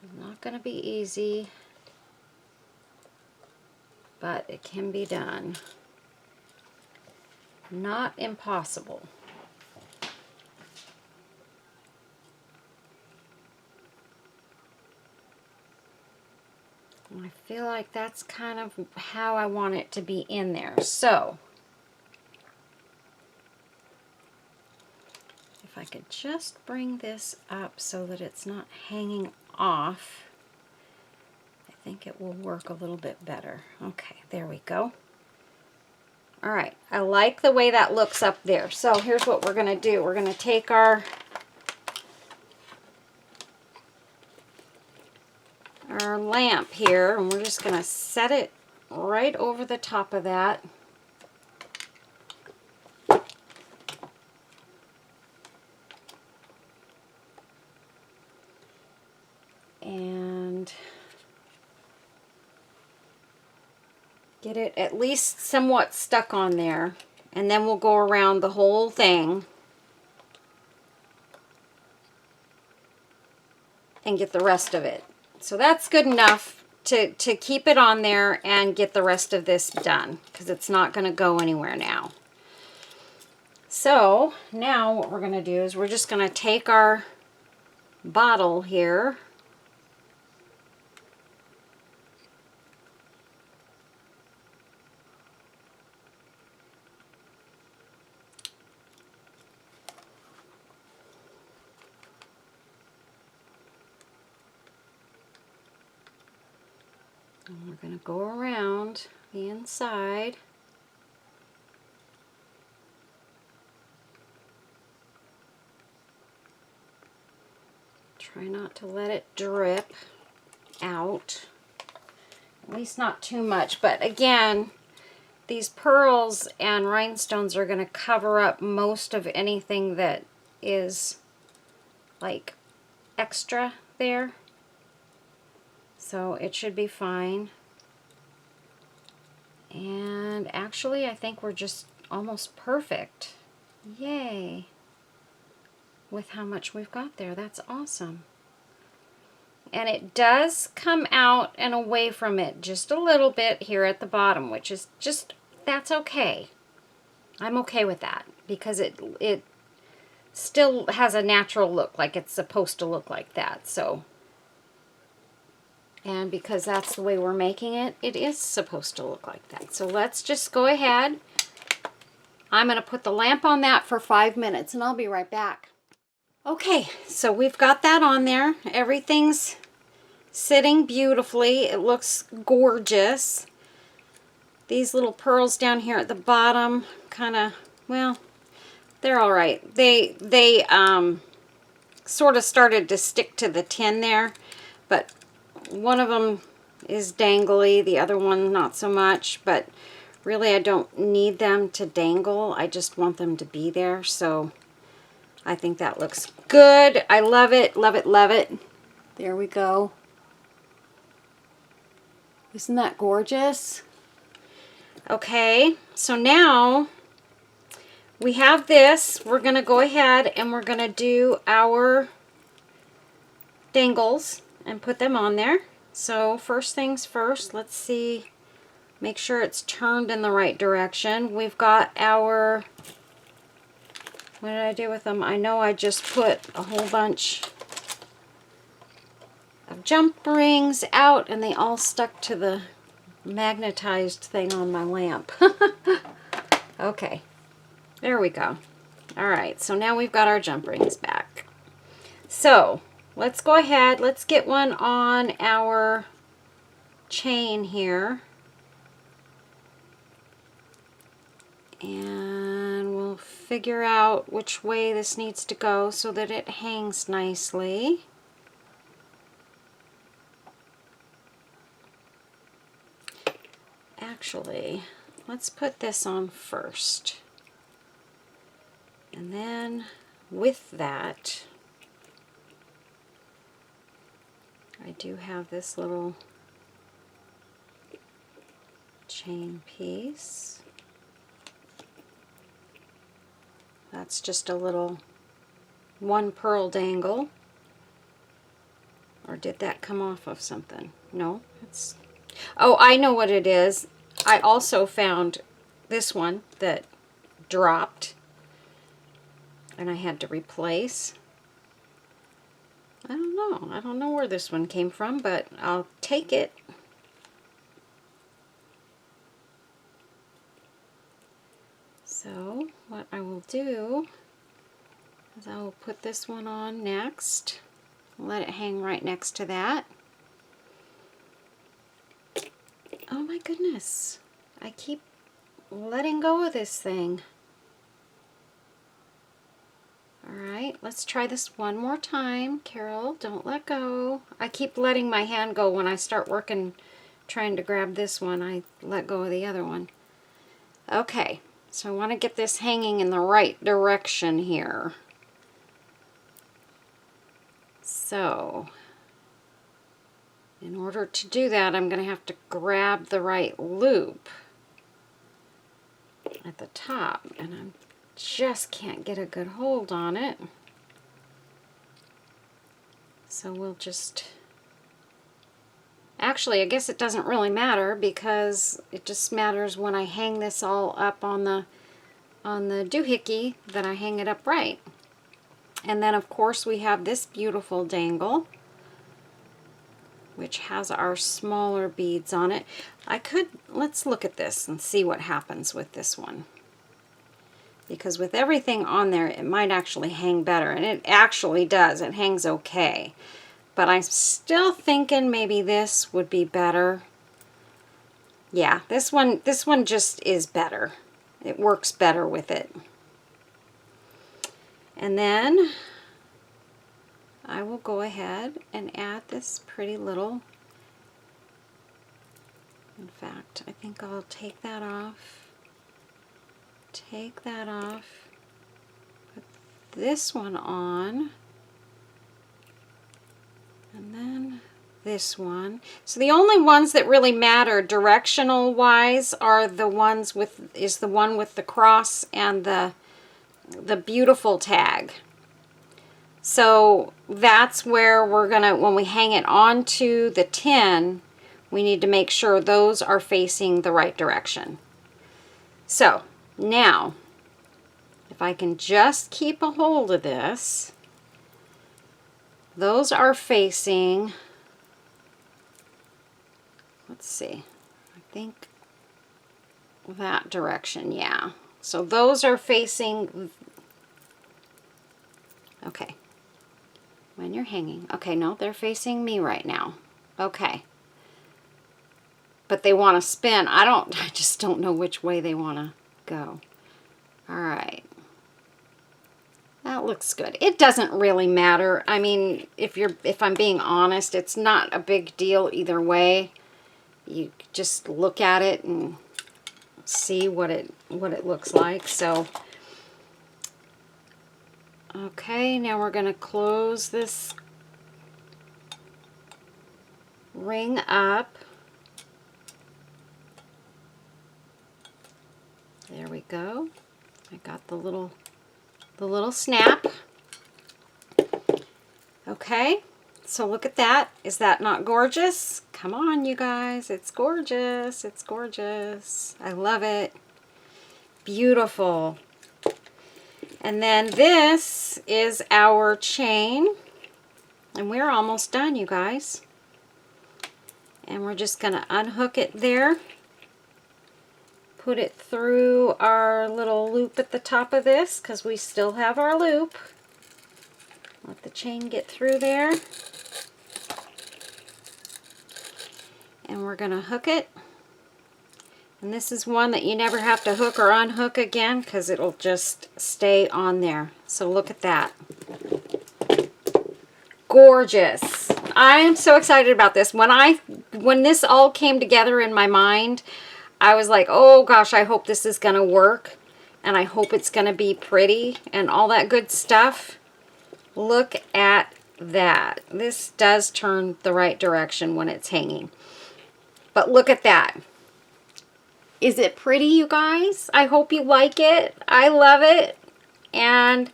It's not going to be easy, but it can be done. Not impossible. I feel like that's kind of how I want it to be in there. So, if I could just bring this up so that it's not hanging off, I think it will work a little bit better. Okay, there we go. All right, I like the way that looks up there. So here's what we're going to do. We're going to take our lamp here, and we're just going to set it right over the top of that. And get it at least somewhat stuck on there, and then we'll go around the whole thing and get the rest of it. So that's good enough to keep it on there and get the rest of this done, because it's not going to go anywhere now. So now what we're going to do is we're just going to take our bottle here, and we're going to go around the inside. Try not to let it drip out, at least not too much. But again, these pearls and rhinestones are going to cover up most of anything that is like extra there. So it should be fine. And actually, I think we're just almost perfect. Yay! With how much we've got there. That's awesome. And it does come out and away from it just a little bit here at the bottom, which is just, that's okay. I'm okay with that, because it still has a natural look, like it's supposed to look like that. So, and because that's the way we're making it, it is supposed to look like that. So let's just go ahead. I'm going to put the lamp on that for 5 minutes, and I'll be right back. Okay, so we've got that on there. Everything's sitting beautifully. It looks gorgeous. These little pearls down here at the bottom, kind of, well, they're all right. They sort of started to stick to the tin there, but one of them is dangly, the other one not so much. But really, I don't need them to dangle. I just want them to be there. So I think that looks good. I love it, love it, love it. There we go. Isn't that gorgeous? Okay, so now we have this. We're going to go ahead and we're going to do our dangles and put them on there. So first things first, let's see, make sure it's turned in the right direction. We've got our, what did I do with them? I know I just put a whole bunch of jump rings out, and they all stuck to the magnetized thing on my lamp. Okay, There we go. All right, so now we've got our jump rings back. So let's go ahead, let's get one on our chain here. And we'll figure out which way this needs to go so that it hangs nicely. Actually, let's put this on first. And then with that, I do have this little chain piece. That's just a little one pearl dangle. Or did that come off of something? No, it's... Oh, I know what it is. I also found this one that dropped and I had to replace. I don't know. I don't know where this one came from, but I'll take it. So what I will do is I will put this one on next. Let it hang right next to that. Oh my goodness. I keep letting go of this thing. Alright, let's try this one more time. Carol, don't let go. I keep letting my hand go when I start working, trying to grab this one. I let go of the other one. Okay, so I want to get this hanging in the right direction here. So, in order to do that, I'm going to have to grab the right loop at the top, and I just can't get a good hold on it. So we'll just... Actually, I guess it doesn't really matter because it just matters when I hang this all up on the doohickey that I hang it up right. And then of course we have this beautiful dangle, which has our smaller beads on it. Let's look at this and see what happens with this one. Because with everything on there, it might actually hang better. And it actually does. It hangs okay. But I'm still thinking maybe this would be better. Yeah, this one just is better. It works better with it. And then I will go ahead and add this pretty little... In fact, I think I'll take that off. Take that off. Put this one on. And then this one. So the only ones that really matter directional wise are the ones with, is the one with the cross and the beautiful tag. So that's where we're gonna, when we hang it onto the tin, we need to make sure those are facing the right direction. So now, if I can just keep a hold of this, those are facing, let's see, I think that direction, yeah. So those are facing, okay, when you're hanging, okay, no, they're facing me right now, okay. But they want to spin, I just don't know which way they want to go. All right. That looks good. It doesn't really matter. I mean, if I'm being honest, it's not a big deal either way. You just look at it and see what it looks like. So, okay, now we're going to close this ring up. There we go. I got the little snap. Okay, so look at that. Is that not gorgeous? Come on, you guys. It's gorgeous. It's gorgeous. I love it. Beautiful. And then this is our chain. And we're almost done, you guys. And we're just going to unhook it there. put it through our little loop at the top of this, because we still have our loop. Let the chain get through there. And we're going to hook it. And this is one that you never have to hook or unhook again, because it'll just stay on there. So look at that. Gorgeous. I am so excited about this. When this all came together in my mind, I was like, oh gosh, I hope this is going to work. And I hope it's going to be pretty and all that good stuff. Look at that. This does turn the right direction when it's hanging. But look at that. Is it pretty, you guys? I hope you like it. I love it. And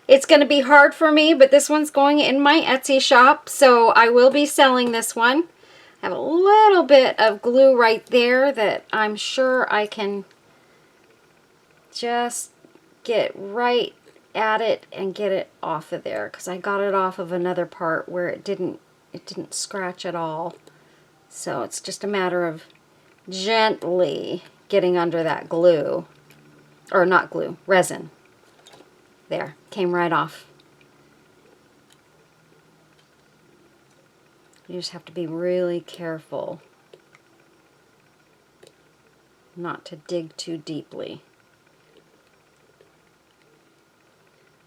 it's going to be hard for me, but this one's going in my Etsy shop, so I will be selling this one. I have a little bit of glue right there that I'm sure I can just get right at it and get it off of there, because I got it off of another part where it didn't scratch at all. So it's just a matter of gently getting under that glue, or not glue, resin. There, came right off. You just have to be really careful not to dig too deeply.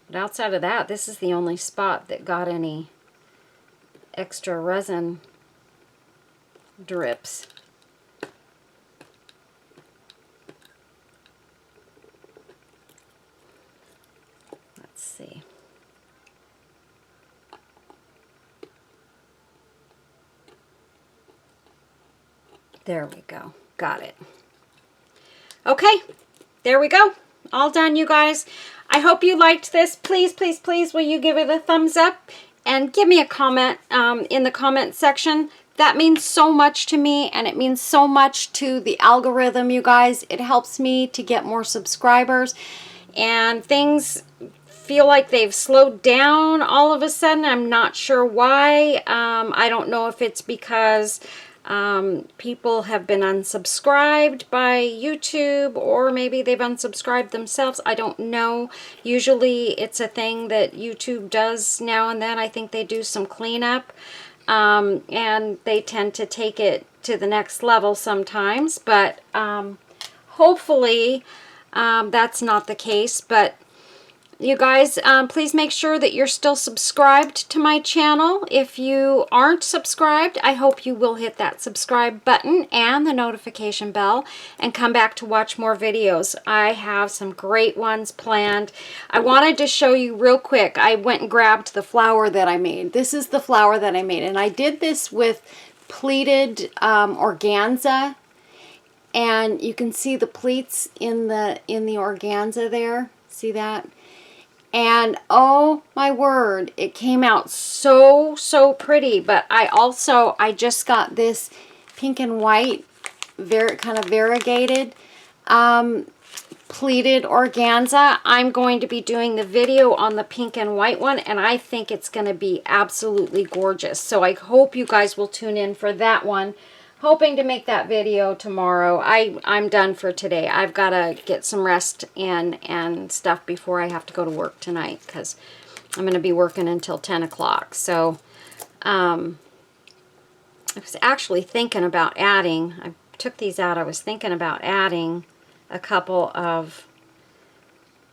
But outside of that, this is the only spot that got any extra resin drips. Let's see. There we go. Got it. Okay, there we go. All done, you guys. I hope you liked this. Please, please, please, will you give it a thumbs up and give me a comment in the comment section. That means so much to me, and it means so much to the algorithm, you guys. It helps me to get more subscribers, and things feel like they've slowed down all of a sudden. I'm not sure why. I don't know if it's because people have been unsubscribed by YouTube, or maybe they've unsubscribed themselves. I don't know. Usually it's a thing that YouTube does now and then. I think they do some cleanup, and they tend to take it to the next level sometimes, but hopefully that's not the case. But you guys, please make sure that you're still subscribed to my channel. If you aren't subscribed, I hope you will hit that subscribe button and the notification bell and come back to watch more videos. I have some great ones planned. I wanted to show you real quick. I went and grabbed the flower that I made. This is the flower that I made, and I did this with pleated organza, and you can see the pleats in the organza there. See that? And oh my word, it came out so pretty. But I just got this pink and white, kind of variegated pleated organza. I'm going to be doing the video on the pink and white one, and I think it's going to be absolutely gorgeous. So I hope you guys will tune in for that one. Hoping to make that video tomorrow. I'm done for today. I've got to get some rest and stuff before I have to go to work tonight, because I'm going to be working until 10 o'clock. So I was actually thinking about adding, I took these out, I was thinking about adding a couple of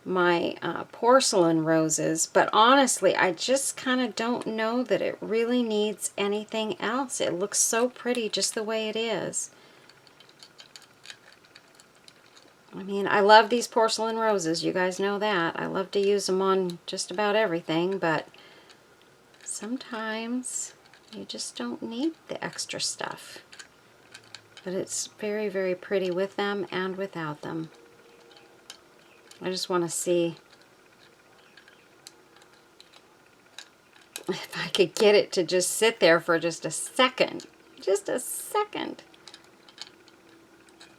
my porcelain roses, but honestly I just kind of don't know that it really needs anything else. It looks so pretty just the way it is. I mean, I love these porcelain roses, you guys know that. I love to use them on just about everything, but sometimes you just don't need the extra stuff. But it's very pretty with them and without them. I just want to see if I could get it to just sit there for just a second. Just a second.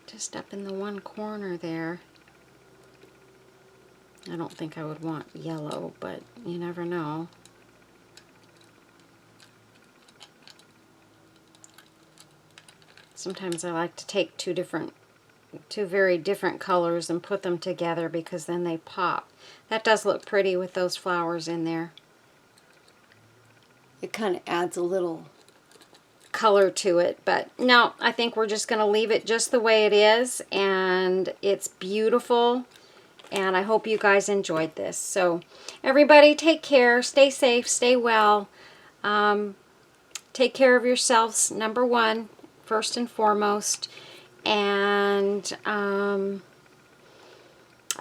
Just up in the one corner there. I don't think I would want yellow, but you never know. Sometimes I like to take two different two very different colors and put them together because then they pop. That does look pretty with those flowers in there. It kind of adds a little color to it, but no, I think we're just going to leave it just the way it is, and it's beautiful, and I hope you guys enjoyed this. So everybody take care, stay safe, stay well, take care of yourselves, number one, first and foremost, and I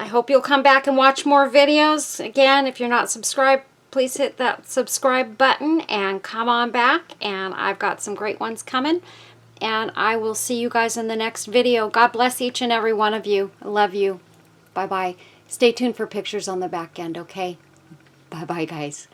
hope you'll come back and watch more videos. Again, if you're not subscribed, please hit that subscribe button and come on back, and I've got some great ones coming, and I will see you guys in the next video. God bless each and every one of you. I love you. Bye-bye. Stay tuned for pictures on the back end, okay? Bye-bye, guys.